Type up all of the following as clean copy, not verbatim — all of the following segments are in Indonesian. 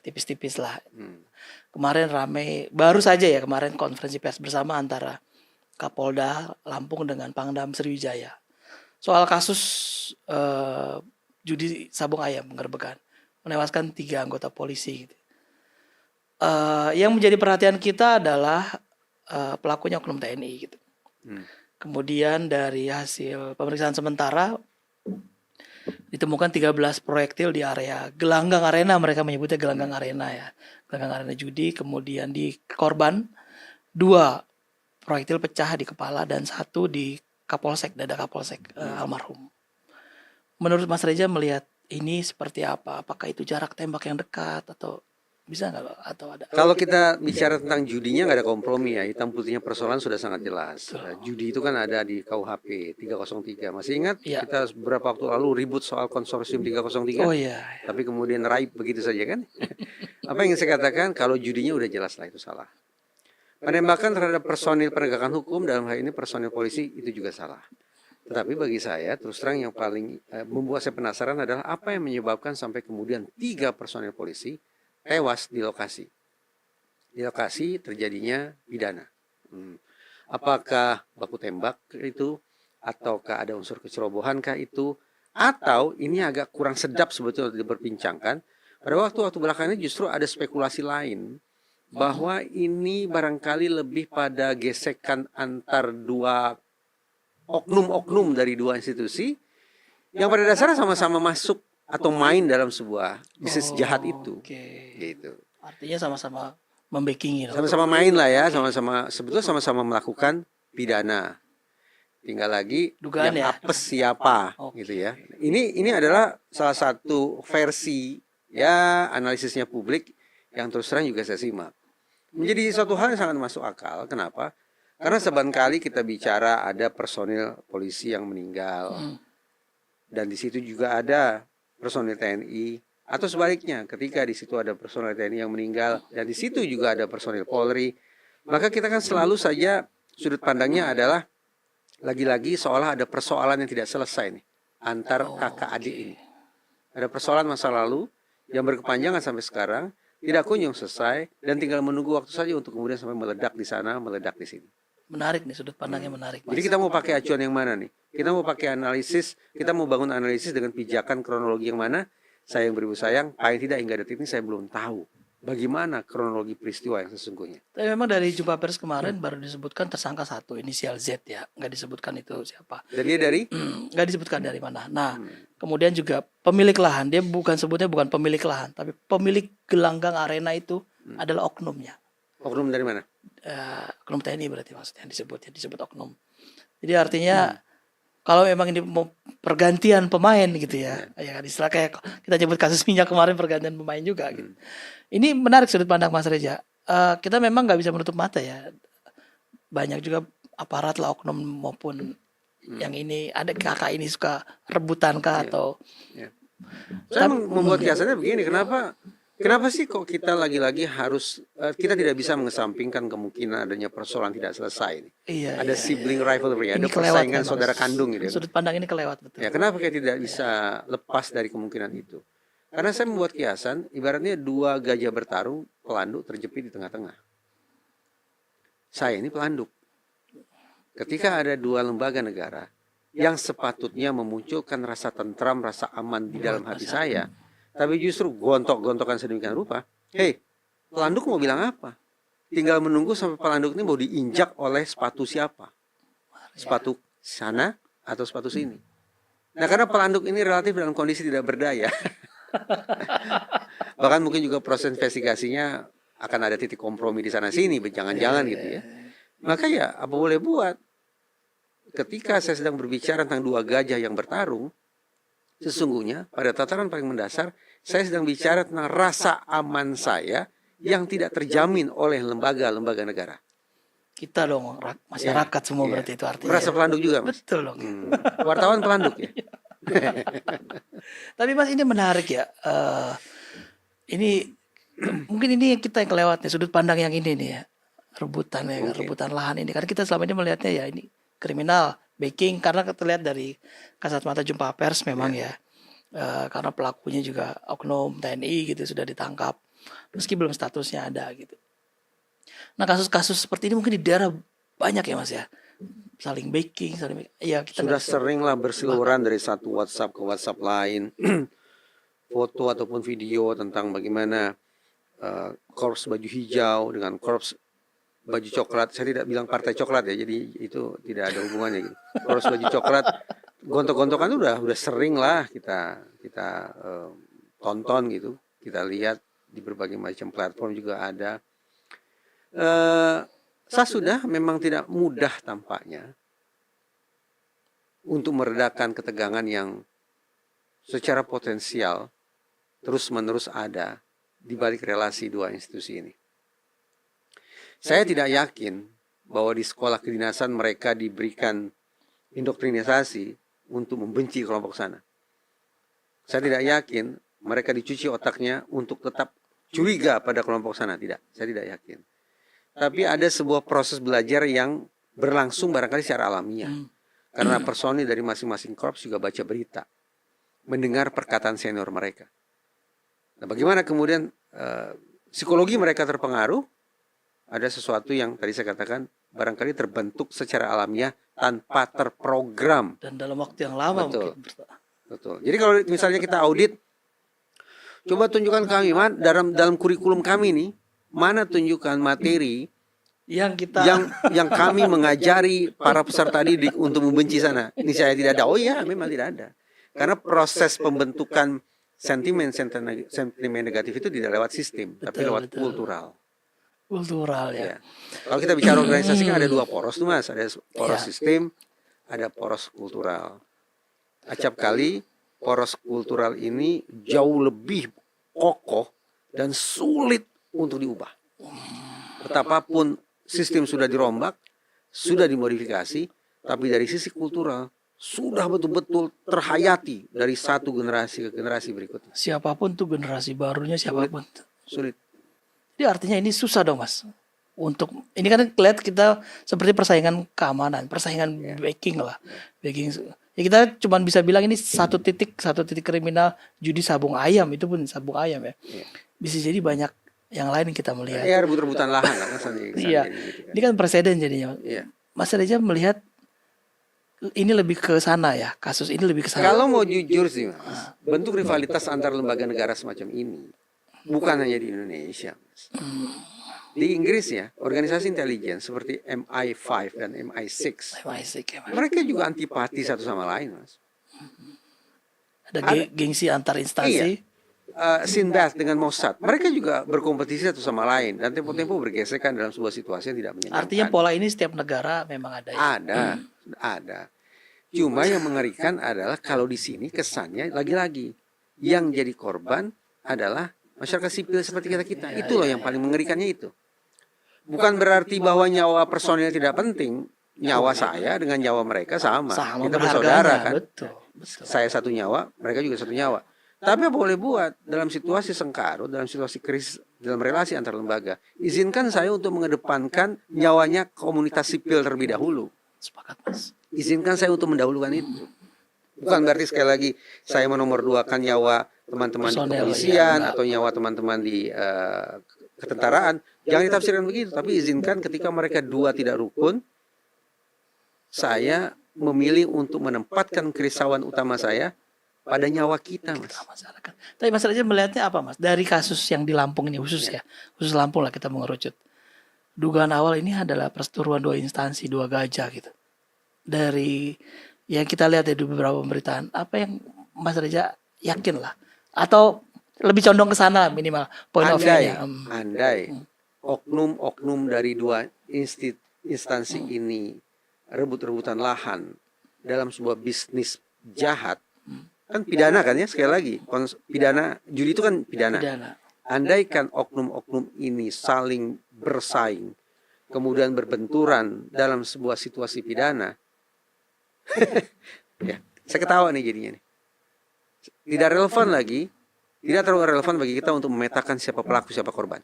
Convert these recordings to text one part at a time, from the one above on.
tipis-tipis lah. Kemarin ramai, baru saja ya kemarin konferensi pers bersama antara Kapolda Lampung dengan Pangdam Sriwijaya soal kasus judi sabung ayam penggerbekan menewaskan 3 anggota polisi gitu. Yang menjadi perhatian kita adalah pelakunya oknum TNI gitu. Kemudian dari hasil pemeriksaan sementara ditemukan 13 proyektil di area gelanggang arena, mereka menyebutnya gelanggang arena ya. Gelanggang arena judi. Kemudian di korban 2 proyektil pecah di kepala dan 1 di Kapolsek, dada Kapolsek almarhum. Menurut Mas Reza melihat ini seperti apa? Apakah itu jarak tembak yang dekat atau bisa nggak atau ada? Kalau kita bicara tentang judinya nggak ada kompromi ya, hitam putihnya persoalan sudah sangat jelas. Judi itu kan ada di KUHP 303. Masih ingat kita beberapa waktu lalu ribut soal konsorsium 303? Oh iya. Tapi kemudian raib begitu saja kan? Apa yang saya katakan, kalau judinya udah jelas lah itu salah. Penembakan terhadap personil penegakan hukum dalam hal ini personil polisi itu juga salah. Tetapi bagi saya terus terang yang paling membuat saya penasaran adalah apa yang menyebabkan sampai kemudian 3 personil polisi tewas di lokasi. Di lokasi terjadinya pidana. Apakah baku tembak itu, ataukah ada unsur kecerobohankah itu, atau ini agak kurang sedap sebetulnya diperbincangkan. Pada waktu-waktu belakangan ini justru ada spekulasi lain bahwa ini barangkali lebih pada gesekan antar 2 oknum-oknum dari 2 institusi yang pada dasarnya sama-sama masuk atau main dalam sebuah bisnis jahat itu. Gitu. Artinya sama-sama membackingi. Sama-sama main lah ya, sama-sama sebetulnya sama-sama melakukan pidana. Tinggal lagi dugaan yang apes siapa gitu ya. Ini adalah salah satu versi ya analisisnya publik yang terus terang juga saya simak. Menjadi suatu hal yang sangat masuk akal. Kenapa? Karena seringkali kita bicara ada personil polisi yang meninggal. Dan di situ juga ada personil TNI, atau sebaliknya ketika di situ ada personil TNI yang meninggal dan di situ juga ada personil Polri, maka kita kan selalu saja sudut pandangnya adalah lagi-lagi seolah ada persoalan yang tidak selesai nih antar kakak adik ini. Ada persoalan masa lalu yang berkepanjangan sampai sekarang, tidak kunjung selesai dan tinggal menunggu waktu saja untuk kemudian sampai meledak di sana, meledak di sini. Menarik nih, sudut pandangnya menarik. Jadi kita mau pakai acuan yang mana nih? Kita mau pakai analisis, kita mau bangun analisis dengan pijakan kronologi yang mana? Sayang beribu sayang, paling tidak hingga detik ini saya belum tahu bagaimana kronologi peristiwa yang sesungguhnya. Tapi memang dari jumpa pers kemarin baru disebutkan tersangka 1 inisial Z ya, nggak disebutkan itu siapa. Dan dia dari? Nggak disebutkan dari mana. Nah, kemudian juga pemilik lahan, dia sebutnya bukan pemilik lahan, tapi pemilik gelanggang arena itu adalah oknumnya. Oknum dari mana? Oknum TNI berarti maksudnya disebut oknum. Jadi artinya kalau memang ini mau pergantian pemain gitu ya, ya kan istilah kayak kita nyebut kasus minyak kemarin pergantian pemain juga gitu. Ini menarik sudut pandang Mas Reza. Kita memang nggak bisa menutup mata ya. Banyak juga aparat lah oknum maupun yang ini ada kakak ini suka rebutan kah atau. Saya membuat kiasannya begini, Kenapa sih kok kita lagi-lagi harus kita tidak bisa mengesampingkan kemungkinan adanya persoalan tidak selesai ini. Ada sibling rivalry, ada persaingan saudara kandung gitu. Sudut pandang ini kelewat betul. Ya, kenapa kita tidak bisa lepas dari kemungkinan itu? Karena saya membuat kiasan, ibaratnya 2 gajah bertarung, pelanduk terjepit di tengah-tengah. Saya ini pelanduk. Ketika ada 2 lembaga negara yang sepatutnya memunculkan rasa tentram, rasa aman di dalam hati saya, tapi justru gontok-gontokan sedemikian rupa. Hei, pelanduk mau bilang apa? Tinggal menunggu sampai pelanduk ini mau diinjak oleh sepatu siapa? Sepatu sana atau sepatu sini? Nah, karena pelanduk ini relatif dalam kondisi tidak berdaya. Bahkan mungkin juga proses investigasinya akan ada titik kompromi di sana sini, jangan-jangan gitu ya. Maka ya, apa boleh buat? Ketika saya sedang berbicara tentang 2 gajah yang bertarung, sesungguhnya pada tataran paling mendasar saya sedang bicara tentang rasa aman saya yang tidak terjamin oleh lembaga-lembaga negara. Kita dong masyarakat semua berarti itu artinya. Merasa pelanduk juga, Mas. Betul dong. Wartawan pelanduk ya. Tapi Mas ini menarik ya. Ini mungkin ini kita yang kelewat nih sudut pandang yang ini nih ya. Rebutan lahan ini. Karena kita selama ini melihatnya ya ini kriminal, backing karena terlihat dari kasat mata jumpa pers memang ya. Karena pelakunya juga oknum TNI gitu sudah ditangkap. meski belum statusnya ada gitu. Nah kasus-kasus seperti ini mungkin di daerah banyak ya Mas ya, saling backing, ya kita Sudah nggak- sering lah berseliweran dari satu WhatsApp ke WhatsApp lain, foto ataupun video tentang bagaimana korps baju hijau dengan korps baju coklat. Saya tidak bilang partai coklat ya, jadi itu tidak ada hubungannya gitu. Korps baju coklat gontok-gontokan itu udah sering lah kita tonton gitu, kita lihat di berbagai macam platform juga ada. Saya sudah memang tidak mudah tampaknya untuk meredakan ketegangan yang secara potensial terus-menerus ada di balik relasi dua institusi ini. Saya tidak yakin bahwa di sekolah kedinasan mereka diberikan indoktrinisasi untuk membenci kelompok sana. Saya tidak yakin mereka dicuci otaknya untuk tetap curiga pada kelompok sana. Tidak, saya tidak yakin. Tapi ada sebuah proses belajar yang berlangsung barangkali secara alamiah. Karena personil dari masing-masing korps juga baca berita, mendengar perkataan senior mereka. Nah, bagaimana kemudian psikologi mereka terpengaruh? Ada sesuatu yang tadi saya katakan barangkali terbentuk secara alamiah tanpa terprogram. Dan dalam waktu yang lama Betul. mungkin. Betul. Jadi kalau misalnya kita audit, coba tunjukkan kami, Man, dalam kurikulum kami nih, mana tunjukkan materi yang kita yang kami mengajari para peserta didik untuk membenci sana. Ini saya tidak ada. Oh iya, memang tidak ada. Karena proses pembentukan sentimen negatif itu tidak lewat sistem, tapi lewat kultural. Kultural ya. Kalau kita bicara organisasi kan ada dua poros tuh Mas, ada poros sistem, ada poros kultural. Acap kali poros kultural ini jauh lebih kokoh dan sulit untuk diubah. Betapapun sistem sudah dirombak, sudah dimodifikasi, tapi dari sisi kultural sudah betul-betul terhayati dari satu generasi ke generasi berikutnya. Siapapun tuh generasi barunya siapapun. Sulit. Jadi artinya ini susah dong Mas. Untuk ini kan kelihatan kita seperti persaingan keamanan, persaingan backing lah. Backing. Ya kita cuma bisa bilang ini satu titik kriminal judi sabung ayam, itu pun sabung ayam ya. Bisa jadi banyak yang lain yang kita melihat. Ya rebut-rebutan lahan lah. Iya. Ini kan presiden jadinya. Mas Reza melihat ini lebih ke sana ya, kasus ini lebih ke sana. Kalau mau jujur sih Mas, bentuk rivalitas antar lembaga negara semacam ini bukan hanya di Indonesia, Mas. Di Inggris ya, organisasi intelijen seperti MI5 dan MI6, mereka juga antipati satu sama lain, Mas. Ada gengsi antar instansi. Iya. Sinbad dengan Mossad, mereka juga berkompetisi satu sama lain dan tempo-tempo bergesekan dalam sebuah situasi yang tidak menyenangkan. Artinya pola ini setiap negara memang ada. Ya? Ada. Cuma yang mengerikan adalah kalau di sini kesannya lagi-lagi yang jadi korban adalah masyarakat sipil seperti kita. Itu loh yang paling mengerikannya itu. Bukan berarti bahwa nyawa personil tidak penting. Nyawa saya dengan nyawa mereka sama. Kita bersaudara kan. Betul. Saya satu nyawa, mereka juga satu nyawa. Tapi apa boleh buat dalam situasi sengkarut, dalam situasi krisis, dalam relasi antar lembaga, izinkan saya untuk mengedepankan nyawanya komunitas sipil terlebih dahulu. Sepakat, Mas. Izinkan saya untuk mendahulukan itu. Bukan berarti sekali lagi saya menomorduakan nyawa teman-teman di kepolisian atau nyawa teman-teman di ketentaraan. Jangan ditafsirkan begitu, tapi izinkan ketika mereka dua tidak rukun, saya memilih untuk menempatkan kerisauan utama saya pada nyawa kita, Mas. Tapi Mas Reza melihatnya apa, Mas? Dari kasus yang di Lampung ini khusus ya, khusus Lampung lah kita mengerucut. Dugaan awal ini adalah perseteruan dua instansi, dua gajah gitu. Dari yang kita lihat ya di beberapa pemberitaan, apa yang Mas Reza yakin lah, atau lebih condong ke sana minimal point of view-nya. Andai oknum-oknum dari dua instansi ini rebut-rebutan lahan dalam sebuah bisnis jahat, kan pidana kan ya, sekali lagi pidana judi itu kan pidana. Andaikan oknum-oknum ini saling bersaing kemudian berbenturan dalam sebuah situasi pidana, ya saya ketawa nih jadinya nih. Tidak relevan lagi, tidak terlalu relevan bagi kita untuk memetakan siapa pelaku siapa korban.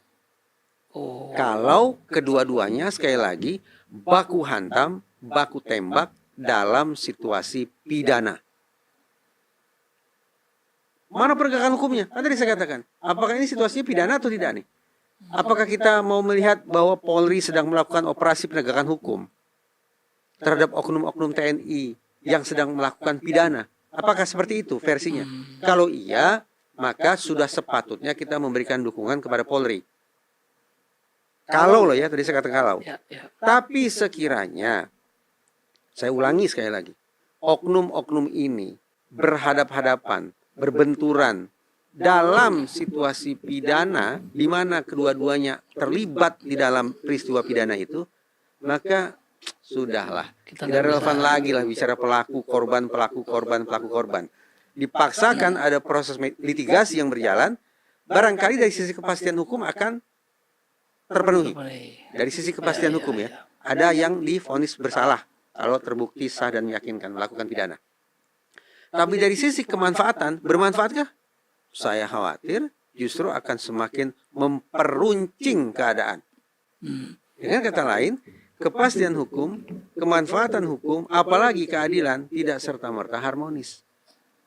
Kalau kedua-duanya sekali lagi baku hantam, baku tembak dalam situasi pidana. Mana penegakan hukumnya? Kan tadi saya katakan, apakah ini situasinya pidana atau tidak nih? Apakah kita mau melihat bahwa Polri sedang melakukan operasi penegakan hukum terhadap oknum-oknum TNI yang sedang melakukan pidana? Apakah seperti itu versinya? Kalau iya, maka sudah sepatutnya kita memberikan dukungan kepada Polri. Kalau loh ya, tadi saya katakan kalau. Ya, ya. Tapi sekiranya, saya ulangi sekali lagi, oknum-oknum ini berhadap-hadapan, berbenturan dalam situasi pidana di mana kedua-duanya terlibat di dalam peristiwa pidana itu, maka sudahlah, tidak relevan lagi lah bicara pelaku korban, pelaku korban, pelaku korban. Dipaksakan ada proses litigasi yang berjalan, barangkali dari sisi kepastian hukum akan terpenuhi. Dari sisi kepastian hukum ya, ada yang divonis bersalah kalau terbukti sah dan meyakinkan melakukan pidana. Tapi dari sisi kemanfaatan, bermanfaatkah? Saya khawatir justru akan semakin memperuncing keadaan. Dengan kata lain, kepastian hukum, kemanfaatan hukum, apalagi keadilan tidak serta-merta harmonis.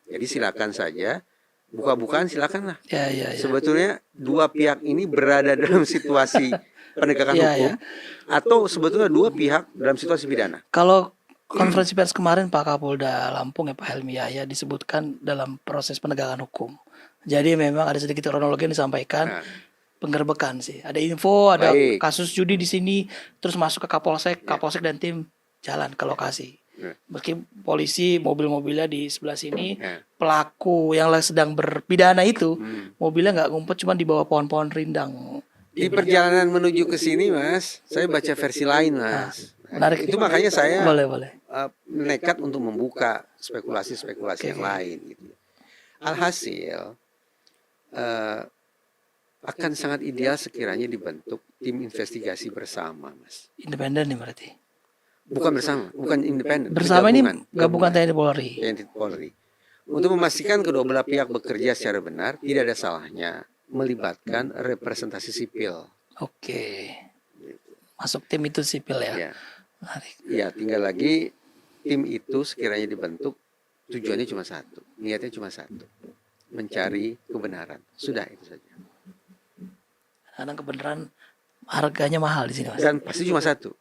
Jadi silakan saja, buka-bukaan silakanlah. Ya, ya, ya. Sebetulnya dua pihak ini berada dalam situasi penegakan Ya, hukum, atau sebetulnya dua pihak dalam situasi pidana. Kalau konferensi pers kemarin Pak Kapolda Lampung ya Pak Helmi Yahya disebutkan dalam proses penegakan hukum. Jadi memang ada sedikit kronologi yang disampaikan, penggerbekan sih. Ada info, ada kasus judi di sini, terus masuk ke Kapolsek, Kapolsek dan tim jalan ke lokasi. Meski polisi mobil-mobilnya di sebelah sini, pelaku yang sedang berpidana itu mobilnya nggak ngumpet, cuma di bawah pohon-pohon rindang. Di perjalanan menuju ke sini, Mas, saya baca versi lain, Mas. Menarik. Itu makanya saya boleh. nekat untuk membuka spekulasi-spekulasi yang lain. Gitu. Alhasil, akan sangat ideal sekiranya dibentuk tim investigasi bersama, Mas. Independen nih berarti. Bukan bersama, bukan independen. Bersama ini gabungan TNI Polri. TNI Polri. Untuk memastikan kedua belah pihak bekerja secara benar, tidak ada salahnya melibatkan representasi sipil. Oke. Masuk tim itu sipil ya. Ya. Menarik. Ya, tinggal lagi tim itu sekiranya dibentuk, tujuannya cuma satu, niatnya cuma satu, mencari kebenaran. Sudah itu saja. Karena kebenaran harganya mahal di sini, Mas. Dan pasti cuma satu,